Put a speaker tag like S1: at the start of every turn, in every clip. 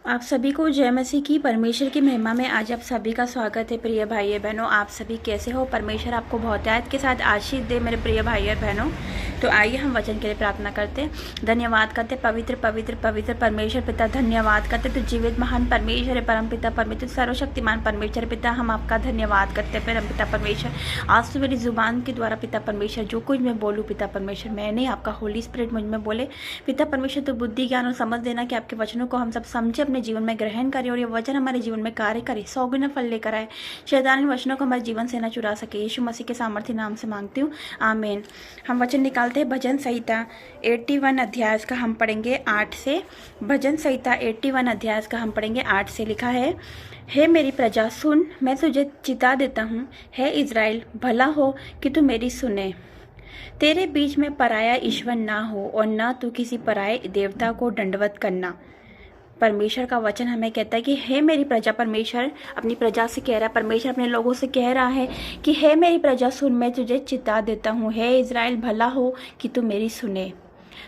S1: आप सभी को जय मसीह की। परमेश्वर की महिमा में आज आप सभी का स्वागत है। प्रिय भाई बहनों, आप सभी कैसे हो? परमेश्वर आपको बहुतायत के साथ आशीष दे मेरे प्रिय भाई और बहनों। तो आइए हम वचन के लिए प्रार्थना करते हैं, धन्यवाद करते। पवित्र पवित्र पवित्र परमेश्वर पिता, धन्यवाद करते। तो जीवित महान परमेश्वर है, परम पिता परमेश्वर, सर्वशक्तिमान परमेश्वर पिता, हम आपका धन्यवाद करते हैं परम पिता परमेश्वर। आज तो मेरी जुबान के द्वारा पिता परमेश्वर जो कुछ मैं बोलूँ पिता परमेश्वर, मैं नहीं, आपका होली स्पिरिट मुझ में बोले पिता परमेश्वर। तो बुद्धि ज्ञान और समझ देना कि आपके वचनों को हम सब समझे, अपने जीवन में ग्रहण करें और ये वचन हमारे जीवन में कार्य करे, 100 गुना फल लेकर आए। शैतान इन वचनों को हमारे जीवन से न चुरा सके। यीशु मसीह के सामर्थ्य नाम से मांगती हूँ, आमीन। हम वचन निकालते हैं भजन संहिता 81 अध्याय का हम पढ़ेंगे 8 से। भजन संहिता 81 अध्याय का हम पढ़ेंगे 8 से। लिखा है, हे मेरी प्रजा सुन, मैं तुझे चिता देता हूँ। हे इज़राइल, भला हो कि तू मेरी सुने। तेरे बीच में पराया ईश्वर ना हो और न तू किसी पराये देवता को दंडवत करना। परमेश्वर का वचन हमें कहता है कि हे मेरी प्रजा, परमेश्वर अपनी प्रजा से कह रहा है, परमेश्वर अपने लोगों से कह रहा है कि हे मेरी प्रजा सुन, मैं तुझे चिता देता हूँ। हे इज़राइल, भला हो कि तू मेरी सुने।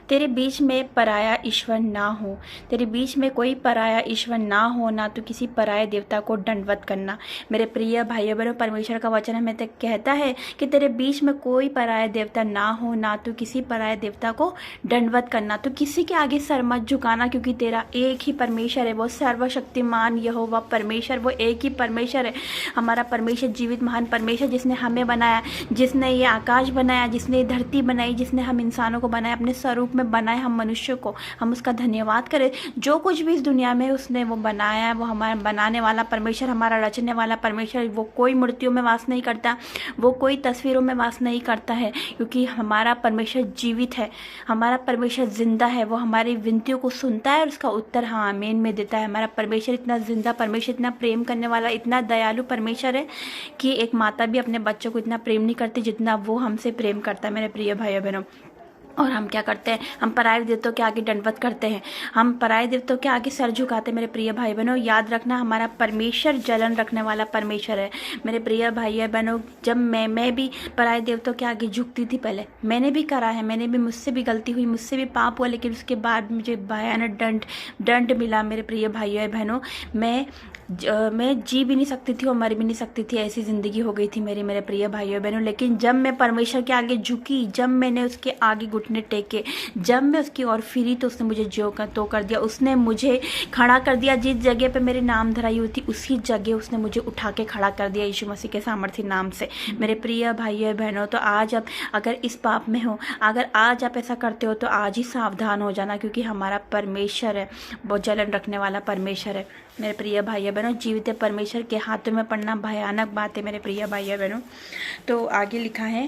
S1: तेरे बीच में पराया ईश्वर ना हो, तेरे बीच में कोई पराया ईश्वर ना हो, ना तो किसी पराये देवता को दंडवत करना। मेरे प्रिय भाइयों बहनों, परमेश्वर का वचन हमें तक कहता है कि तेरे बीच में कोई पराया देवता ना हो, ना तो किसी पराये देवता को दंडवत करना। तो किसी के आगे सर मत झुकाना, क्योंकि तेरा एक ही परमेश्वर है, वो सर्वशक्तिमान यहोवा परमेश्वर, वो एक ही परमेश्वर है। हमारा परमेश्वर जीवित महान परमेश्वर, जिसने हमें बनाया, जिसने ये आकाश बनाया, जिसने ये धरती बनाई, जिसने हम इंसानों को बनाया, अपने स्वरूप में बनाए हम मनुष्य को, हम उसका धन्यवाद करें। जो कुछ भी इस दुनिया में उसने वो बनाया है, वो हमारा बनाने वाला परमेश्वर, हमारा रचने वाला परमेश्वर, वो कोई मूर्तियों में वास नहीं करता, वो कोई तस्वीरों में वास नहीं करता है, क्योंकि हमारा परमेश्वर जीवित है, हमारा परमेश्वर जिंदा है। वो हमारी विनतियों को सुनता है और उसका उत्तर हाँ आमीन में देता है। हमारा परमेश्वर इतना जिंदा परमेश्वर, इतना प्रेम करने वाला, इतना दयालु परमेश्वर है कि एक माता भी अपने बच्चों को इतना प्रेम नहीं करती जितना वो हमसे प्रेम करता है, मेरे प्रिय भाइयों बहनों। और हम क्या करते हैं? हम पराये देवताओं के आगे दंडवत करते हैं, हम पराये देवताओं के आगे सर झुकाते हैं। मेरे प्रिय भाई बहनों, याद रखना, हमारा परमेश्वर जलन रखने वाला परमेश्वर है। मेरे प्रिय भाई बहनों, जब मैं भी पराये देवताओं के आगे झुकती थी, पहले मैंने भी करा है, मैंने भी, मुझसे भी गलती हुई, मुझसे भी पाप हुआ, लेकिन उसके बाद मुझे भयानक दंड मिला। मेरे प्रिय भाइयों बहनों, मैं जी भी नहीं सकती थी और मर भी नहीं सकती थी, ऐसी ज़िंदगी हो गई थी मेरी, मेरे प्रिय भाइयों बहनों। लेकिन जब मैं परमेश्वर के आगे झुकी, जब मैंने उसके आगे घुटने टेके, जब मैं उसकी ओर फिरी, तो उसने मुझे जो कर दिया, उसने मुझे खड़ा कर दिया। जिस जगह पे मेरे नाम धराई हुई थी, उसी जगह उसने मुझे उठा के खड़ा कर दिया, यीशु मसीह के सामर्थ्य नाम से। मेरे प्रिय भाइयों बहनों, तो आज आप अगर इस पाप में हो, अगर आज आप ऐसा करते हो, तो आज ही सावधान हो जाना, क्योंकि हमारा परमेश्वर है, वो जलन रखने वाला परमेश्वर है। मेरे प्रिय भाइयों बहनों, जीवित परमेश्वर के हाथों में पड़ना भयानक बात है, मेरे प्रिय भाइयों बहनों। तो आगे लिखा है,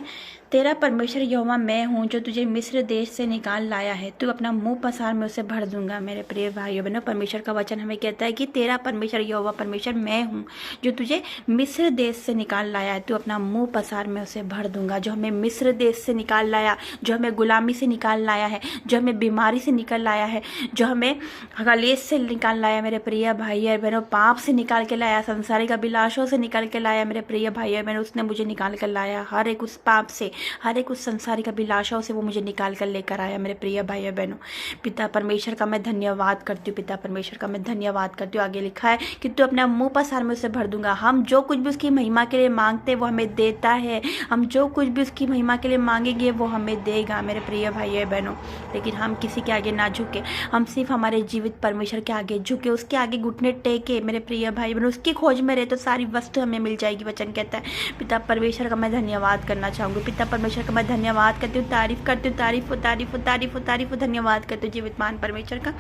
S1: तेरा परमेश्वर यहोवा मैं हूँ, जो तुझे मिस्र देश से निकाल लाया है। तू अपना मुंह पसार, मैं उसे भर दूंगा। मेरे प्रिय भाइयों बहनों, परमेश्वर का वचन हमें कहता है कि तेरा परमेश्वर यहोवा परमेश्वर मैं हूँ, जो तुझे मिस्र देश से निकाल लाया है। तू अपना मुंह पसार, मैं उसे भर दूंगा। जो हमें मिस्र देश से निकाल लाया, जो हमें गुलामी से निकाल लाया है, जो हमें बीमारी से निकाल लाया है, जो हमें कलेश से निकाल लाया, मेरे प्रिय भाइयों बहनों, पाप से निकाल के लाया, संसारिक अभिलाषों से निकाल के लाया, मेरे प्रिय भाइयों बहनों, उसने मुझे निकाल कर लाया। हर एक उस पाप से, हर एक उस संसारिक अभिलाषाओं से वो मुझे निकाल कर लेकर आया, मेरे प्रिय भाइयों बहनों। पिता परमेश्वर का मैं धन्यवाद करती हूँ, पिता परमेश्वर का मैं धन्यवाद करती हूँ। आगे लिखा है कि तू अपना मुंह पसार, मैं उसे भर दूंगा। हम जो कुछ भी उसकी महिमा के लिए मांगते हैं, वो हमें देता है। हम जो कुछ भी उसकी महिमा के लिए मांगेंगे, वो हमें देगा, मेरे प्रिय भाइयों बहनों। लेकिन हम किसी के आगे ना झुके, हम सिर्फ हमारे जीवित परमेश्वर के आगे झुके, उसके आगे घुटने टेके, मेरे प्रिय भाई बहनों। उसकी खोज में रहे तो सारी वस्तु हमें मिल जाएगी, वचन कहता है। पिता परमेश्वर का मैं धन्यवाद करना चाहूँगी, पिता परमेश्वर का मैं धन्यवाद करती हूँ, तारीफ करती हूँ, तारीफ धन्यवाद करती हूँ जीवित महान परमेश्वर का।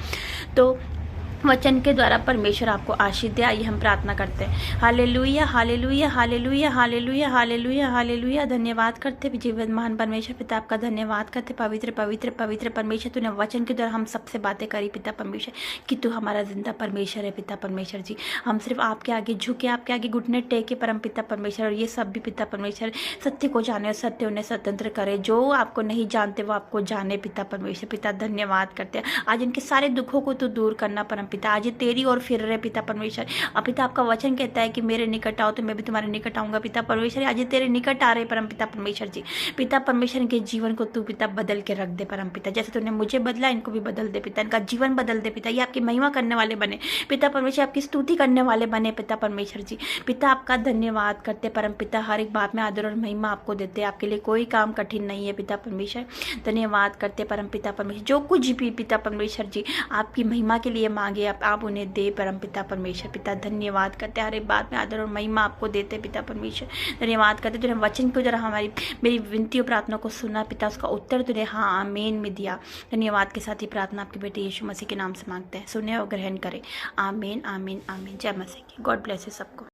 S1: तो वचन के द्वारा परमेश्वर आपको आशीष दे। आइए हम प्रार्थना करते हैं। Hallelujah hallelujah hallelujah hallelujah hallelujah hallelujah. धन्यवाद करते जीवन महान परमेश्वर, पिता आपका धन्यवाद करते। पवित्र पवित्र पवित्र परमेश्वर, तूने वचन के द्वारा हम सबसे बातें करी पिता परमेश्वर, कि तू हमारा जिंदा परमेश्वर है पिता परमेश्वर जी। हम सिर्फ आपके आगे झुके, आपके आगे घुटने टेके परम पिता परमेश्वर, और ये सब भी पिता परमेश्वर सत्य को जाने और सत्य उन्हें स्वतंत्र करे। जो आपको नहीं जानते वो आपको जाने पिता परमेश्वर। पिता धन्यवाद करते हैं, आज इनके सारे दुखों को तू दूर करना परम पिता, आज ये तेरी ओर फिर रहे पिता परमेश्वर। और पिता आपका वचन कहता है कि मेरे निकट आओ तो मैं भी तुम्हारे निकट आऊँगा पिता परमेश्वर। आज ये तेरे निकट आ रहे परम पिता परमेश्वर जी। पिता परमेश्वर इनके जीवन को तू पिता बदल के रख दे परम पिता, जैसे तूने मुझे बदला इनको भी बदल दे पिता, इनका जीवन बदल दे पिता। ये आपकी महिमा करने वाले बने पिता परमेश्वर, आपकी स्तुति करने वाले बने पिता परमेश्वर जी। पिता आपका धन्यवाद करते परम पिता, हर एक बात में आदर और महिमा आपको देते। आपके लिए कोई काम कठिन नहीं है पिता परमेश्वर। धन्यवाद करते परम पिता परमेश्वर, जो कुछ भी पिता परमेश्वर जी आपकी महिमा के लिए मांगे आप उन्हें दे परम पिता परमेश्वर। पिता धन्यवाद करते, हर एक बात में आदर और महिमा आपको देते पिता परमेश्वर। धन्यवाद करते तूने वचन को जरा हमारी मेरी विनती और प्रार्थना को सुना पिता, उसका उत्तर तूने हाँ आमीन में दिया। धन्यवाद के साथ ही प्रार्थना आपके बेटे यीशु मसीह के नाम से मांगते हैं, सुने और ग्रहण करें। आमीन आमीन आमीन। जय मसीह की। गॉड ब्लेस यू सबको।